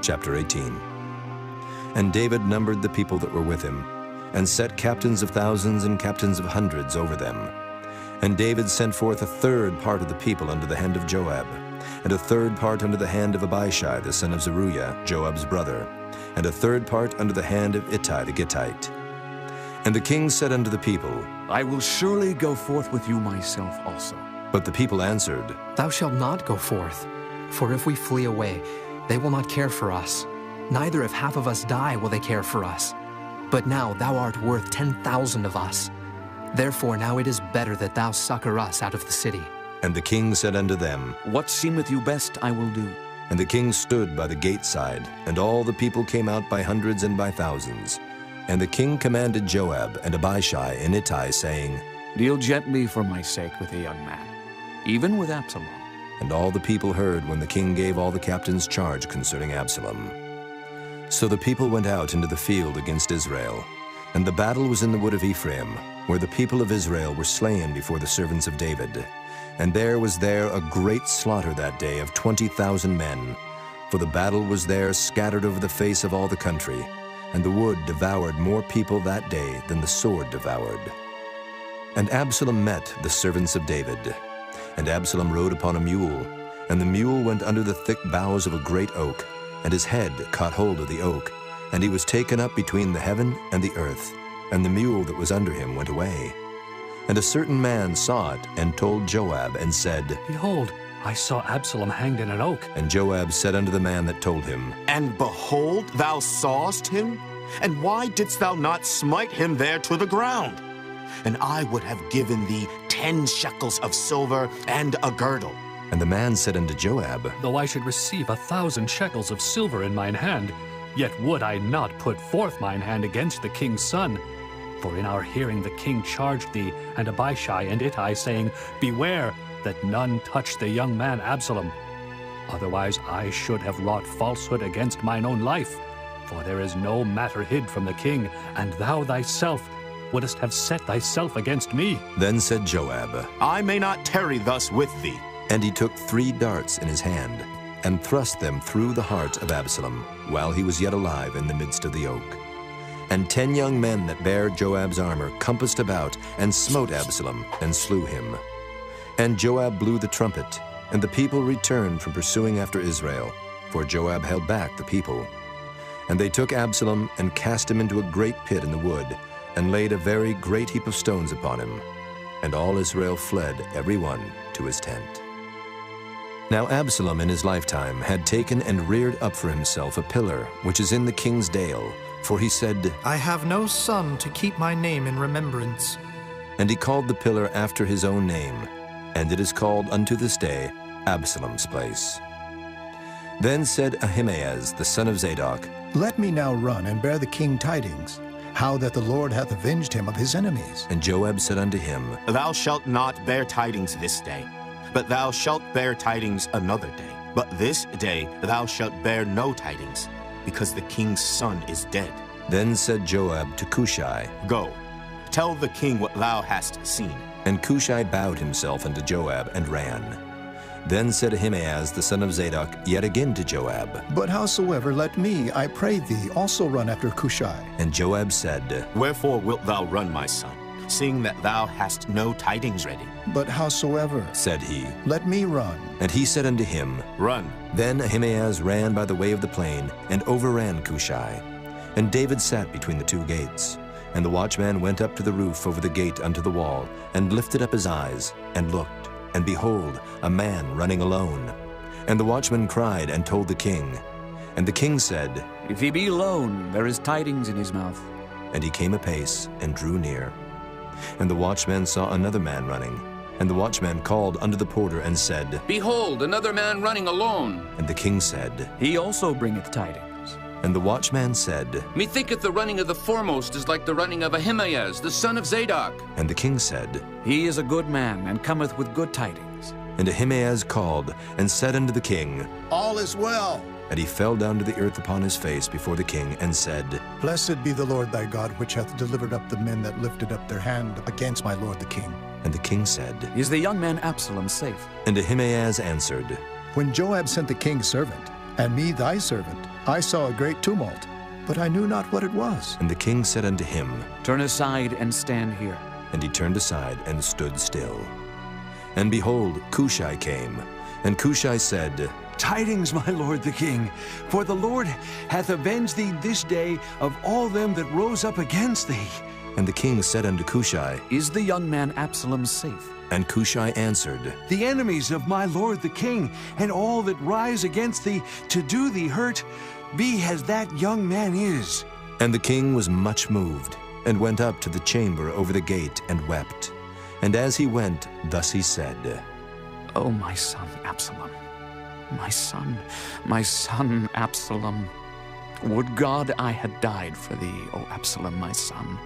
Chapter 18. And David numbered the people that were with him, and set captains of thousands and captains of hundreds over them. And David sent forth a third part of the people under the hand of Joab, and a third part under the hand of Abishai the son of Zeruiah, Joab's brother, and a third part under the hand of Ittai the Gittite. And the king said unto the people, I will surely go forth with you myself also. But the people answered, Thou shalt not go forth, for if we flee away, they will not care for us. Neither if half of us die will they care for us. But now thou art worth 10,000 of us. Therefore now it is better that thou succor us out of the city. And the king said unto them, What seemeth you best I will do. And the king stood by the gate side, and all the people came out by hundreds and by thousands. And the king commanded Joab and Abishai and Ittai, saying, Deal gently for my sake with a young man, even with Absalom. And all the people heard when the king gave all the captains charge concerning Absalom. So the people went out into the field against Israel. And the battle was in the wood of Ephraim, where the people of Israel were slain before the servants of David. And there was a great slaughter that day of 20,000 men. For the battle was there scattered over the face of all the country. And the wood devoured more people that day than the sword devoured. And Absalom met the servants of David. And Absalom rode upon a mule. And the mule went under the thick boughs of a great oak. And his head caught hold of the oak, and he was taken up between the heaven and the earth, and the mule that was under him went away. And a certain man saw it, and told Joab, and said, Behold, I saw Absalom hanged in an oak. And Joab said unto the man that told him, And behold, thou sawest him? And why didst thou not smite him there to the ground? And I would have given thee 10 shekels of silver and a girdle. And the man said unto Joab, Though I should receive 1,000 shekels of silver in mine hand, yet would I not put forth mine hand against the king's son. For in our hearing the king charged thee, and Abishai and Ittai, saying, Beware that none touch the young man Absalom. Otherwise I should have wrought falsehood against mine own life. For there is no matter hid from the king, and thou thyself wouldest have set thyself against me. Then said Joab, I may not tarry thus with thee. And he took 3 darts in his hand, and thrust them through the heart of Absalom, while he was yet alive in the midst of the oak. And 10 young men that bare Joab's armor compassed about, and smote Absalom, and slew him. And Joab blew the trumpet, and the people returned from pursuing after Israel, for Joab held back the people. And they took Absalom, and cast him into a great pit in the wood, and laid a very great heap of stones upon him. And all Israel fled, every one to his tent. Now Absalom in his lifetime had taken and reared up for himself a pillar, which is in the king's dale. For he said, I have no son to keep my name in remembrance. And he called the pillar after his own name, and it is called unto this day Absalom's place. Then said Ahimaaz the son of Zadok, Let me now run and bear the king tidings, how that the Lord hath avenged him of his enemies. And Joab said unto him, Thou shalt not bear tidings this day, but thou shalt bear tidings another day. But this day thou shalt bear no tidings, because the king's son is dead. Then said Joab to Cushai, Go, tell the king what thou hast seen. And Cushai bowed himself unto Joab and ran. Then said Ahimaaz the son of Zadok yet again to Joab, But howsoever, let me, I pray thee, also run after Cushai. And Joab said, Wherefore wilt thou run, my son, seeing that thou hast no tidings ready? But howsoever, said he, let me run. And he said unto him, Run. Then Ahimaaz ran by the way of the plain, and overran Cushai. And David sat between the 2 gates. And the watchman went up to the roof over the gate unto the wall, and lifted up his eyes, and looked, and behold, a man running alone. And the watchman cried and told the king. And the king said, If he be alone, there is tidings in his mouth. And he came apace, and drew near. And the watchman saw another man running. And the watchman called unto the porter, and said, Behold, another man running alone. And the king said, He also bringeth tidings. And the watchman said, Methinketh the running of the foremost is like the running of Ahimaaz, the son of Zadok. And the king said, He is a good man, and cometh with good tidings. And Ahimaaz called, and said unto the king, All is well. And he fell down to the earth upon his face before the king, and said, Blessed be the Lord thy God, which hath delivered up the men that lifted up their hand against my lord the king. And the king said, Is the young man Absalom safe? And Ahimaaz answered, When Joab sent the king's servant, And me thy servant, I saw a great tumult, but I knew not what it was. And the king said unto him, Turn aside and stand here. And he turned aside and stood still. And behold, Cushai came. And Cushai said, Tidings, my lord the king, for the Lord hath avenged thee this day of all them that rose up against thee. And the king said unto Cushai, Is the young man Absalom safe? And Cushai answered, The enemies of my lord the king, and all that rise against thee to do thee hurt, be as that young man is. And the king was much moved, and went up to the chamber over the gate, and wept. And as he went, thus he said, O my son Absalom, my son Absalom. Would God I had died for thee, O Absalom, my son